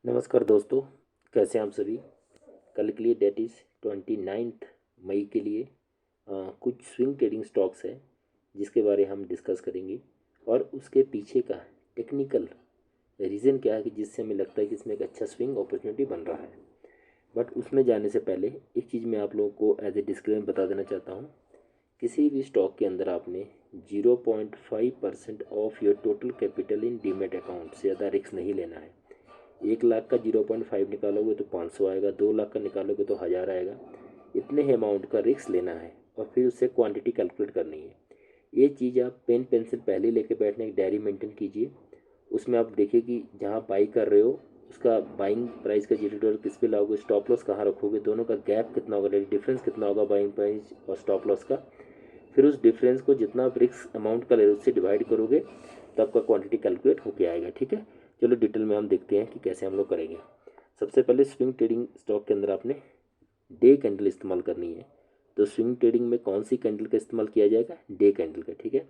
नमस्कार दोस्तों, कैसे हैं आप सभी। कल के लिए डेट इज़ 29 मई के लिए कुछ स्विंग ट्रेडिंग स्टॉक्स हैं जिसके बारे हम डिस्कस करेंगे और उसके पीछे का टेक्निकल रीज़न क्या है कि जिससे हमें लगता है कि इसमें एक अच्छा स्विंग अपॉर्चुनिटी बन रहा है। बट उसमें जाने से पहले एक चीज़ मैं आप लोगों को एज ए डिस्क्लेमर बता देना चाहता हूँ। किसी भी स्टॉक के अंदर आपने 0.5% of your total capital in demat account से ज़्यादा रिस्क नहीं लेना है। 1 लाख का 0.5 निकालोगे तो 500 आएगा, 2 लाख का निकालोगे तो 1000 आएगा। इतने ही अमाउंट का रिस्क लेना है और फिर उससे क्वांटिटी कैलकुलेट करनी है। ये चीज़ आप पेन पेंसिल पहले लेके बैठने एक डायरी मेंटेन कीजिए। उसमें आप देखिए कि जहाँ बाई कर रहे हो उसका बाइंग प्राइस का जीरो किस पे लाओगे, स्टॉप लॉस कहाँ रखोगे, दोनों का गैप कितना होगा, डिफरेंस कितना होगा बाइंग प्राइस और स्टॉप लॉस का। फिर उस डिफरेंस को जितना आप रिस्क अमाउंट का ले रहे हो उससे डिवाइड करोगे तो आपका क्वांटिटी कैलकुलेट होके आएगा। ठीक है, चलो डिटेल में हम देखते हैं कि कैसे हम लोग करेंगे। सबसे पहले स्विंग ट्रेडिंग स्टॉक के अंदर आपने डे कैंडल इस्तेमाल करनी है। तो स्विंग ट्रेडिंग में कौन सी कैंडल का इस्तेमाल किया जाएगा, डे कैंडल का। ठीक है,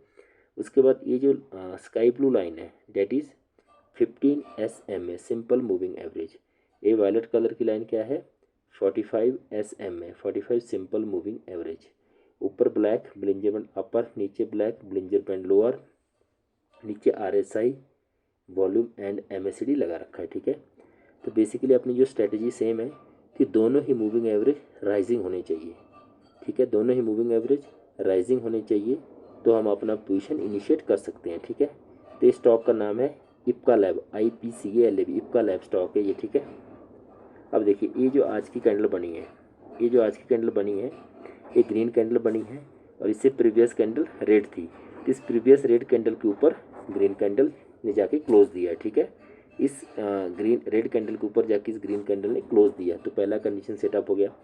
उसके बाद ये जो स्काई ब्लू लाइन है that is 15 SMA simple moving average. ये वायलेट कलर की लाइन क्या है, 45 SMA 45 सिंपल मूविंग एवरेज। ऊपर ब्लैक ब्लिंजर बैंड अपर, नीचे ब्लैक ब्लिंजर बैंड लोअर, नीचे RSI वॉल्यूम एंड MACD लगा रखा है। ठीक है, तो बेसिकली अपनी जो स्ट्रेटजी सेम है कि दोनों ही मूविंग एवरेज राइजिंग होने चाहिए। ठीक है, दोनों ही मूविंग एवरेज राइजिंग होने चाहिए तो हम अपना पोजीशन इनिशिएट कर सकते हैं। ठीक है, तो इस स्टॉक का नाम है Ipca lab, IPCALAB, Ipca lab stock है ये। ठीक है, अब देखिए ये जो आज की कैंडल बनी है, ये जो आज की कैंडल बनी है ये ग्रीन कैंडल बनी है और इससे प्रीवियस कैंडल रेड थी। तो इस प्रीवियस रेड कैंडल के ऊपर ग्रीन कैंडल ने जाके क्लोज दिया है। ठीक है, इस ग्रीन रेड कैंडल के ऊपर जाके इस ग्रीन कैंडल ने क्लोज दिया, तो पहला कंडीशन सेटअप हो गया।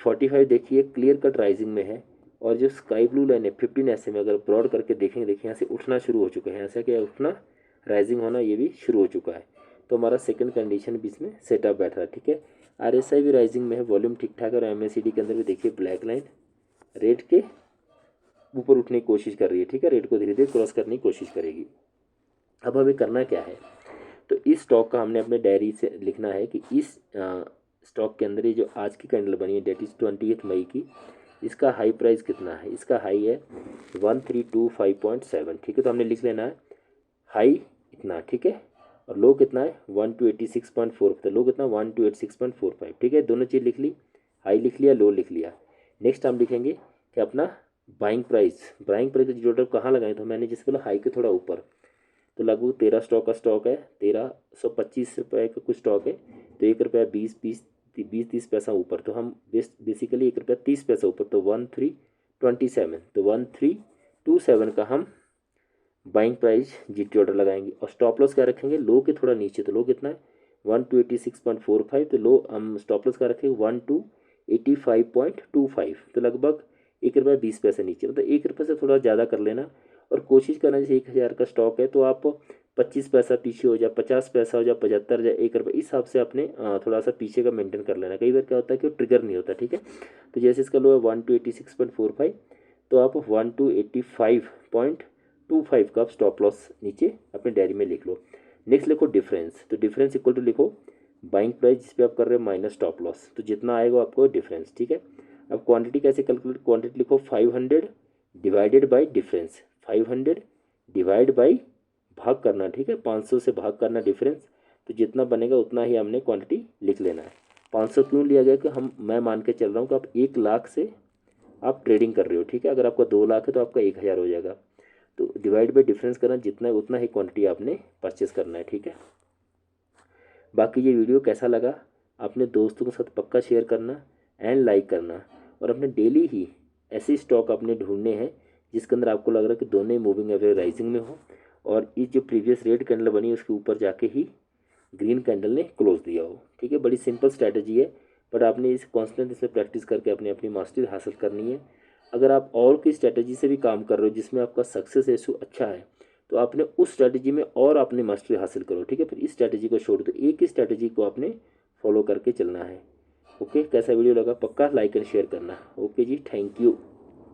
45 देखिए क्लियर कट राइजिंग में है और जो स्काई ब्लू लाइन है 15 SMA अगर ब्रॉड करके देखेंगे, देखिए यहाँ से उठना शुरू हो चुका है, यहाँ से क्या उठना राइजिंग होना ये भी शुरू हो चुका है। तो हमारा सेकंड कंडीशन भी इसमें सेटअप बैठ रहा है। ठीक है, RSI भी राइजिंग में है, वॉल्यूम ठीक ठाक है और MACD के अंदर भी देखिए ब्लैक लाइन रेड के ऊपर उठने की कोशिश कर रही है। ठीक है, रेड को धीरे धीरे क्रॉस करने की कोशिश करेगी। अब हमें करना क्या है, तो इस स्टॉक का हमने अपने डायरी से लिखना है कि इस स्टॉक के अंदर ये जो आज की कैंडल बनी है डेट इज़ 28 मई की, इसका हाई प्राइस कितना है, इसका हाई है 1325.7। ठीक है, तो हमने लिख लेना है हाई इतना। ठीक है, और लो कितना है 1286.4, तो लो कितना 1286.45। ठीक है, दोनों चीज़ लिख ली, हाई लिख लिया, लो लिख लिया। नेक्स्ट हम लिखेंगे कि अपना बाइंग प्राइस का जीरो कहाँ लगाएं, तो मैंने जिसके हाई के थोड़ा ऊपर, तो लगभग 13 स्टॉक का स्टॉक है, 1325 रुपये का कुछ स्टॉक है, तो 1 रुपया 20-30 पैसा ऊपर, तो हम बेसिकली 1 रुपया 30 पैसा ऊपर, तो 1327, तो 1327 का हम बाइंग प्राइस GT ऑर्डर लगाएंगे और स्टॉप लॉस क्या रखेंगे, लो के थोड़ा नीचे, तो लो कितना है 1286.45, तो लो हम स्टॉप लॉस क्या रखेंगे 1285.25, तो लगभग 1 रुपया 20 पैसे नीचे, मतलब 1 रुपये से थोड़ा ज़्यादा कर लेना और कोशिश करना जैसे 1000 का स्टॉक है तो आप 25 पैसा पीछे हो जाए, 50 पैसा हो जाए, 75 जाए, 1 रुपये, इस हिसाब से अपने थोड़ा सा पीछे का मेंटेन कर लेना। कई बार क्या होता है कि वो ट्रिगर नहीं होता। ठीक है, तो जैसे इसका लो है 1286.45, तो आप 1285.25 का स्टॉप लॉस नीचे अपने डायरी में लिख लो। नेक्स्ट लिखो डिफरेंस, तो डिफरेंस इक्वल टू लिखो बाइंग प्राइस जिस पे आप कर रहे हो माइनस स्टॉप लॉस, तो जितना आएगा आपको डिफरेंस। ठीक है, अब क्वांटिटी कैसे कैलकुलेट, क्वांटिटी लिखो 500 divided by difference, 500 divide by भाग करना। ठीक है, 500 से भाग करना डिफरेंस, तो जितना बनेगा उतना ही हमने क्वांटिटी लिख लेना है। 500 क्यों लिया गया कि मैं मान के चल रहा हूँ कि आप 1 लाख से आप ट्रेडिंग कर रहे हो। ठीक है, अगर आपका 2 लाख है तो आपका 1000 हो जाएगा, तो डिवाइड बाई डिफरेंस करना, जितना है उतना ही क्वांटिटी आपने परचेस करना है। ठीक है, बाकी ये वीडियो कैसा लगा अपने दोस्तों के साथ पक्का शेयर करना एंड लाइक करना, और अपने डेली ही ऐसे स्टॉक आपने ढूंढने हैं जिसके अंदर आपको लग रहा है कि दोनों ही मूविंग एवरेज राइजिंग में हो और ये जो प्रीवियस रेड कैंडल बनी उसके ऊपर जाके ही ग्रीन कैंडल ने क्लोज दिया हो। ठीक है, बड़ी सिंपल स्ट्रैटेजी है, बट आपने इस कॉन्स्टेंट इसमें प्रैक्टिस करके अपनी अपनी मास्टरी हासिल करनी है। अगर आप और की स्ट्रैटेजी से भी काम कर रहे हो जिसमें आपका सक्सेस रेशो अच्छा है, तो आपने उस स्ट्रैटेजी में और अपनी मास्टरी हासिल करो। ठीक है, फिर इस स्ट्रैटेजी को छोड़ दो, एक ही स्ट्रैटेजी को आपने फॉलो करके चलना है। ओके, कैसा वीडियो लगा पक्का लाइक एंड शेयर करना। Okay ji, thank you.